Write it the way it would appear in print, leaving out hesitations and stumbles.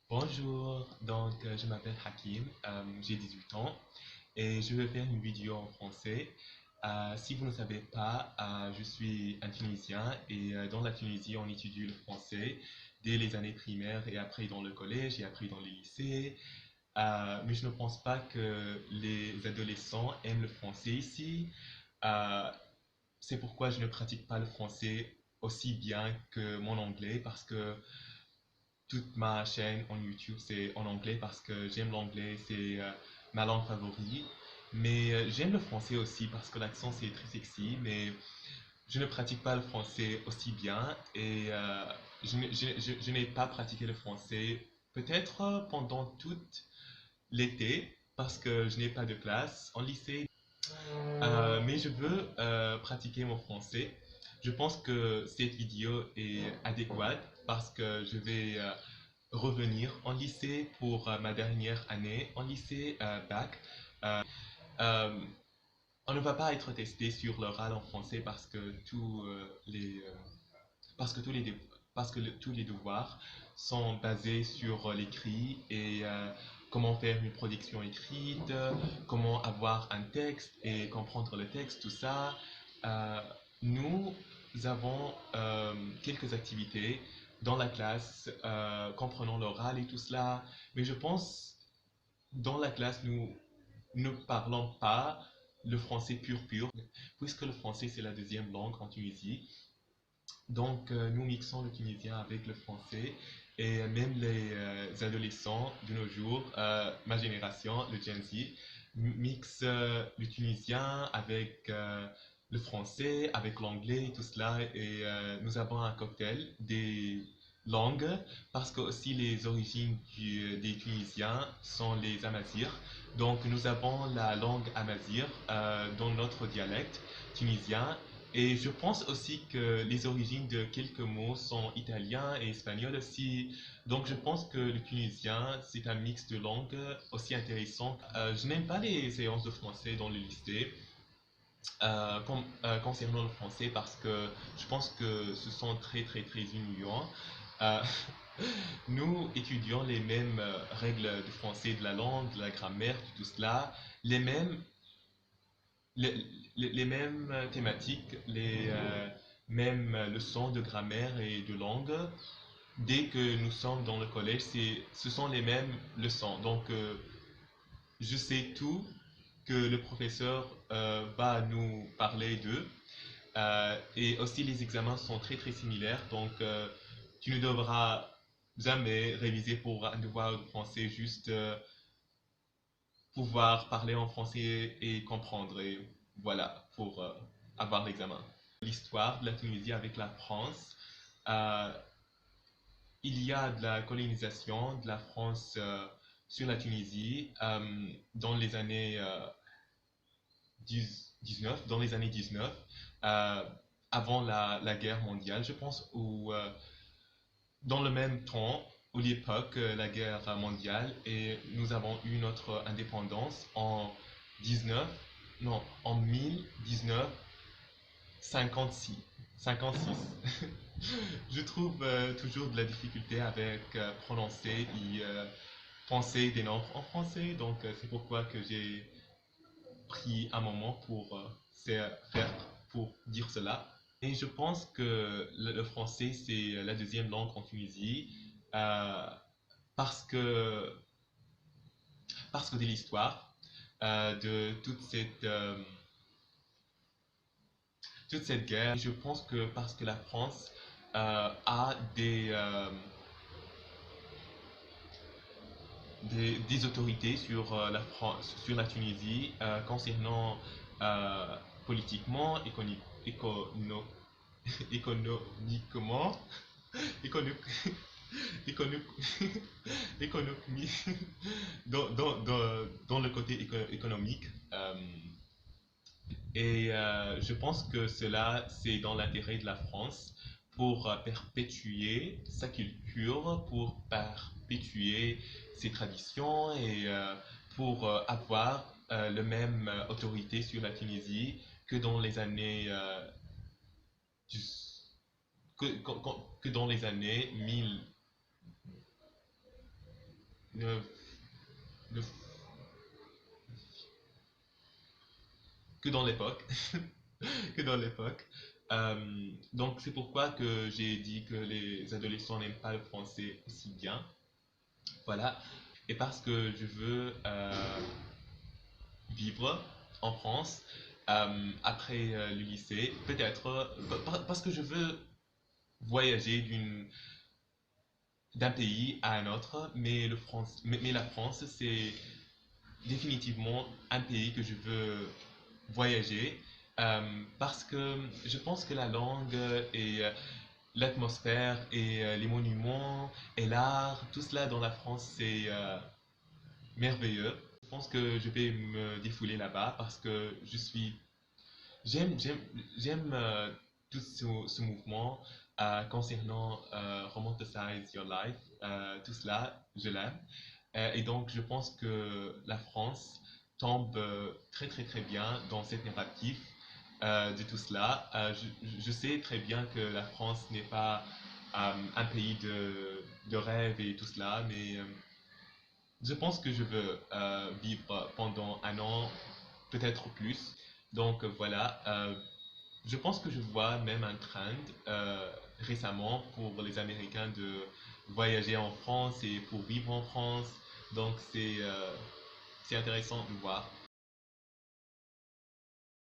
Bonjour, je m'appelle Hakim, j'ai 18 ans et je vais faire une vidéo en français. Si vous ne savez pas, je suis un Tunisien et dans la Tunisie, on étudie le français dès les années primaires et après dans le collège et après dans les lycées. Mais je ne pense pas que les adolescents aiment le français ici. Euh, c'est pourquoi je ne pratique pas le français aussi bien que mon anglais parce que toute ma chaîne en YouTube, c'est en anglais parce que j'aime l'anglais, c'est ma langue favorite. Mais j'aime le français aussi parce que l'accent c'est très sexy, mais je ne pratique pas le français aussi bien et je n'ai pas pratiqué le français peut-être pendant tout l'été parce que je n'ai pas de classe en lycée. Mais je veux pratiquer mon français. Je pense que cette vidéo est adéquate parce que je vais revenir en lycée pour ma dernière année en lycée bac. Euh, on ne va pas être testé sur l'oral en français parce que parce que tous les devoirs sont basés sur l'écrit et comment faire une production écrite, comment avoir un texte et comprendre le texte, tout ça. Euh, nous avons quelques activités dans la classe comprenant l'oral et tout cela, mais je pense dans la classe nous ne parlons pas le français pur, puisque le français c'est la deuxième langue en Tunisie. Donc, nous mixons le tunisien avec le français et même les adolescents de nos jours, ma génération, le Gen Z, mixent le tunisien avec le français, avec l'anglais et tout cela. Et nous avons un cocktail des langues parce que aussi les origines des Tunisiens sont les Amazirs. Donc, nous avons la langue Amazigh dans notre dialecte tunisien et je pense aussi que les origines de quelques mots sont italiens et espagnols aussi. Donc je pense que le tunisien, c'est un mix de langues aussi intéressant. Je n'aime pas les séances de français dans le lycée concernant le français parce que je pense que ce sont très ennuyants. Euh, nous étudions les mêmes règles du français, de la langue, de la grammaire, de tout cela, les mêmes les, les mêmes thématiques, les mêmes leçons de grammaire et de langue. Dès que nous sommes dans le collège, ce sont les mêmes leçons. Donc, je sais tout que le professeur va nous parler d'eux. Et aussi, les examens sont très similaires. Donc, tu ne devras jamais réviser pour un devoir de français, juste pouvoir parler en français et comprendre. Et voilà, pour avoir l'examen. L'histoire de la Tunisie avec la France. Euh, il y a de la colonisation de la France sur la Tunisie dans les années 19, dans les années 19, euh, avant la guerre mondiale, je pense, ou dans le même temps, ou l'époque, la guerre mondiale, et nous avons eu notre indépendance en 19, non, en 1956. 56. Je trouve toujours de la difficulté avec prononcer et penser des nombres en français, donc c'est pourquoi que j'ai pris un moment pour faire, pour dire cela. Et je pense que le français, c'est la deuxième langue en Tunisie euh, parce que, parce que de l'histoire, de toute cette guerre. Et je pense que parce que la France a des autorités sur la France, sur la Tunisie concernant euh, politiquement, économiquement, écono- écono- économie, dans le côté économique. Et je pense que cela, c'est dans l'intérêt de la France pour perpétuer sa culture, pour perpétuer ses traditions et pour avoir la même autorité sur la Tunisie que dans les années, que dans les années 1000, ne- ne- que dans l'époque, que dans l'époque. Donc c'est pourquoi que j'ai dit que les adolescents n'aiment pas le français aussi bien. Voilà. Et parce que je veux vivre en France après le lycée, peut-être parce que je veux voyager d'un pays à un autre, mais la France, c'est définitivement un pays que je veux voyager parce que je pense que la langue et l'atmosphère et les monuments et l'art, tout cela dans la France, c'est merveilleux. Je pense que je vais me défouler là-bas parce que j'aime, j'aime, j'aime tout ce mouvement concernant Romanticize Your Life, tout cela, je l'aime. Et donc, je pense que la France tombe très très très bien dans cette narrative de tout cela. Je sais très bien que la France n'est pas un pays de rêve et tout cela, mais je pense que je veux vivre pendant un an, peut-être plus. Donc voilà, je pense que je vois même un trend récemment pour les Américains de voyager en France et pour vivre en France. Donc c'est intéressant de voir.